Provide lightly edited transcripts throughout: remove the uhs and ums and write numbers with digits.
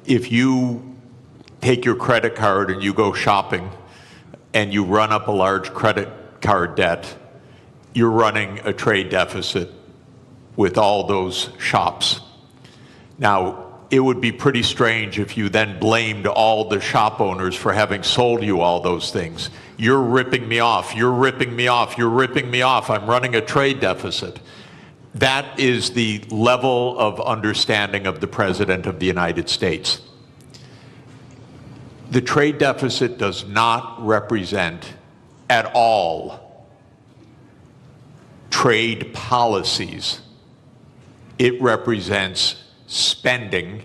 If you take your credit card and you go shopping and you run up a large credit card debt, you're running a trade deficit with all those shops. Now, it would be pretty strange if you then blamed all the shop owners for having sold you all those things. You're ripping me off, you're ripping me off, you're ripping me off, I'm running a trade deficit. That is the level of understanding of the President of the United States. The trade deficit does not represent at all trade policies. It represents spending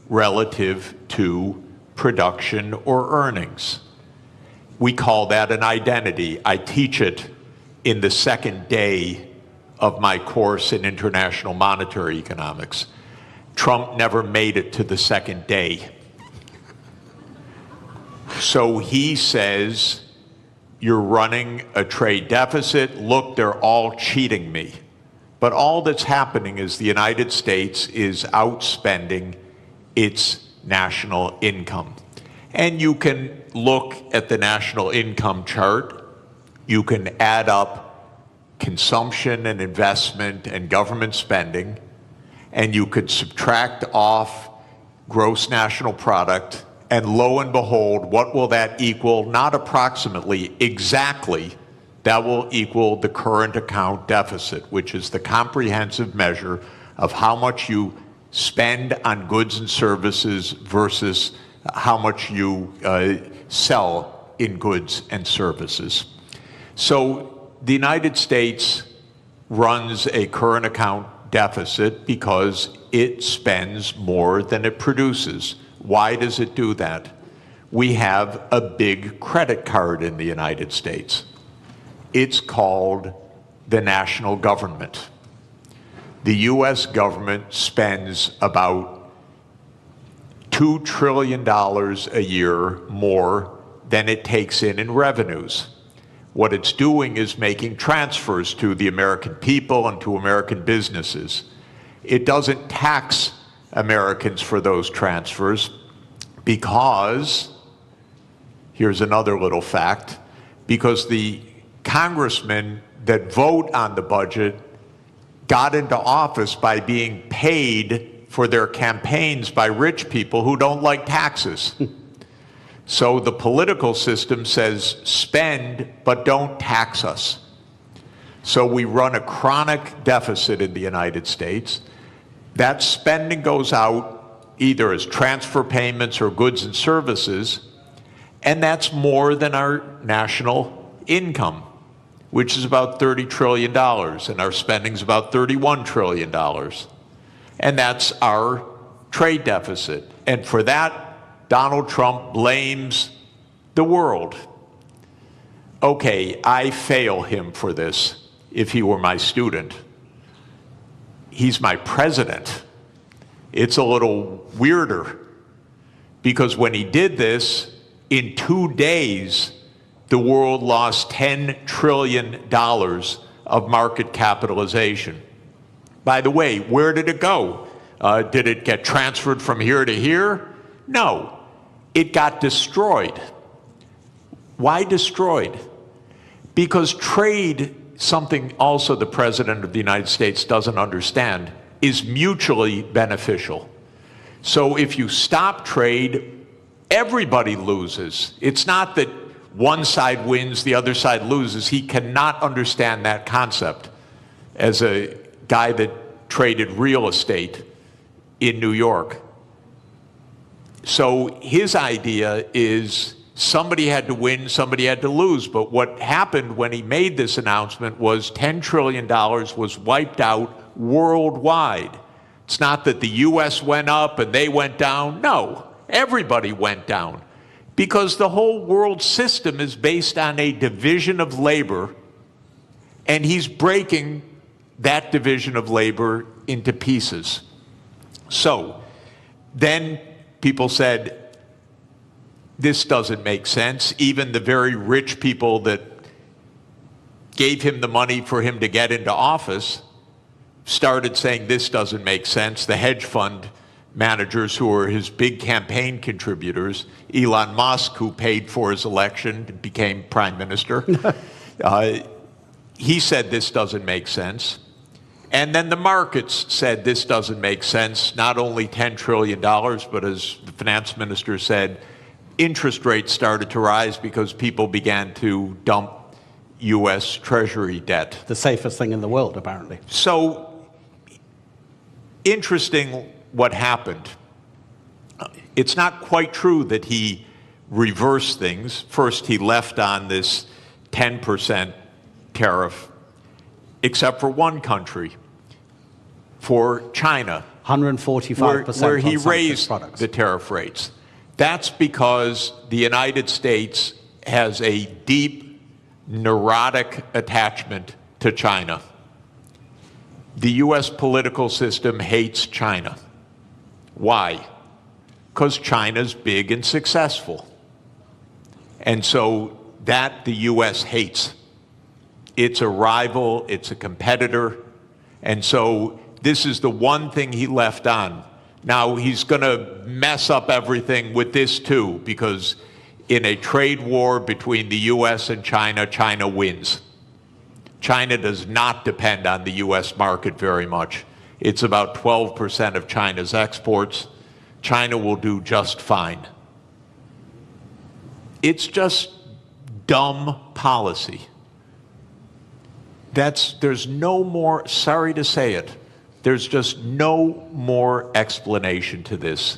relative to production or earnings. We call that an identity. I teach it in the second day of my course in international monetary economics. Trump never made it to the second day. So he says, you're running a trade deficit. Look, they're all cheating me. But all that's happening is the United States is outspending its national income. And you can look at the national income chart. You can add up consumption and investment and government spending, and you could subtract off gross national product, and lo and behold, what will that equal? Not approximately, exactly. That will equal the current account deficit, which is the comprehensive measure of how much you spend on goods and services versus how much you sell in goods and services. So the United States runs a current account deficit because it spends more than it produces. Why does it do that? We have a big credit card in the United States. It's called the national government. The U.S. government spends about $2 trillion a year more than it takes in revenues. What it's doing is making transfers to the American people and to American businesses. It doesn't tax Americans for those transfers because, here's another little fact, because the congressmen that vote on the budget got into office by being paid for their campaigns by rich people who don't like taxes. So the political system says spend, but don't tax us. So we run a chronic deficit in the United States. That spending goes out either as transfer payments or goods and services, and that's more than our national income, which is about $30 trillion, and our spending is about $31 trillion. And that's our trade deficit. And for that, Donald Trump blames the world. Okay, I fail him for this if he were my student. He's my president. It's a little weirder because when he did this, in 2 days, the world lost $10 trillion of market capitalization. By the way, where did it go? Did it get transferred from here to here? No, it got destroyed. Why destroyed? Because trade, something also the President of the United States doesn't understand, is mutually beneficial. So if you stop trade, everybody loses. It's not that one side wins, the other side loses. He cannot understand that concept as a guy that traded real estate in New York. So his idea is somebody had to win, somebody had to lose. But what happened when he made this announcement was $10 trillion was wiped out worldwide. It's not that the US went up and they went down. No, everybody went down. Because the whole world system is based on a division of labor, and he's breaking that division of labor into pieces. So then people said, this doesn't make sense. Even the very rich people that gave him the money for him to get into office started saying this doesn't make sense. The hedge fund managers who were his big campaign contributors. Elon Musk, who paid for his election, became prime minister. He said this doesn't make sense. And then the markets said this doesn't make sense. Not only $10 trillion, but as the finance minister said, interest rates started to rise because people began to dump U.S. Treasury debt. The safest thing in the world, apparently. So, interesting what happened. It's not quite true that he reversed things. First, he left on this 10% tariff, except for one country, for China, 145% where he on some raised products. the tariff rates. That's because the United States has a deep, neurotic attachment to China. The U.S. political system hates China. Why? Because China's big and successful. And so that the U.S. hates. It's a rival, it's a competitor, and so this is the one thing he left on. Now, he's going to mess up everything with this too, because in a trade war between the U.S. and China, China wins. China does not depend on the U.S. market very much. It's about 12% of China's exports. China will do just fine. It's just dumb policy. There's no more, sorry to say it, there's just no more explanation to this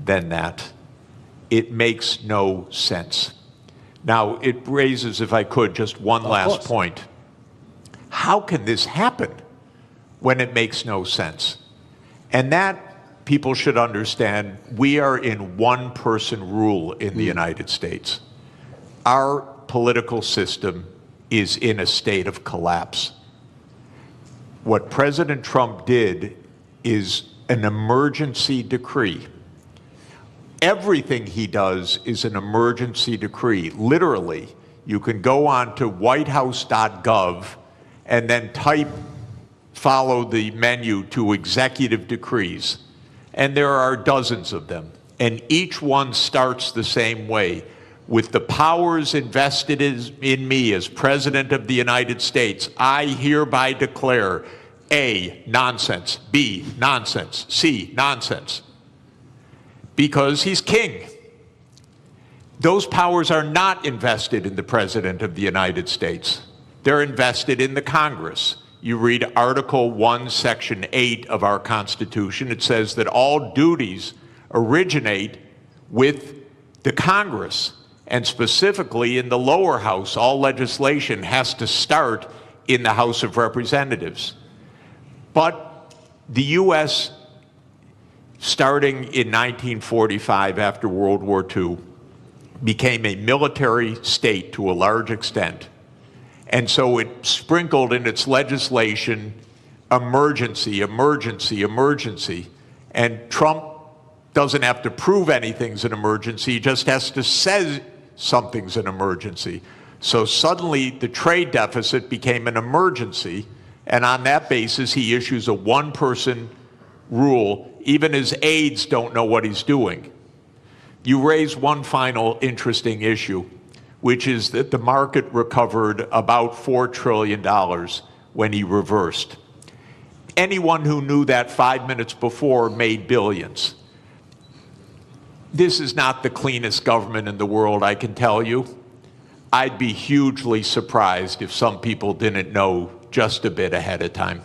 than that. It makes no sense. Now, it raises, if I could, just one last point. How can this happen when it makes no sense? And that, people should understand, we are in one-person rule in the United States. Our political system is in a state of collapse. What President Trump did is an emergency decree. Everything he does is an emergency decree. Literally, you can go on to whitehouse.gov and then follow the menu to executive decrees. And there are dozens of them. And each one starts the same way. With the powers invested in me as President of the United States, I hereby declare A, nonsense, B, nonsense, C, nonsense. Because he's king. Those powers are not invested in the President of the United States. They're invested in the Congress. You read Article 1, Section 8 of our Constitution. It says that all duties originate with the Congress. And specifically in the lower house, all legislation has to start in the House of Representatives. But the U.S., starting in 1945 after World War II, became a military state to a large extent. And so it sprinkled in its legislation emergency, emergency, emergency. And Trump doesn't have to prove anything's an emergency, he just has to say something's an emergency. So suddenly the trade deficit became an emergency, and on that basis he issues a one-person rule. Even his aides don't know what he's doing. You raise one final interesting issue, which is that the market recovered about $4 trillion when he reversed. Anyone who knew that 5 minutes before made billions. This is not the cleanest government in the world, I can tell you. I'd be hugely surprised if some people didn't know just a bit ahead of time.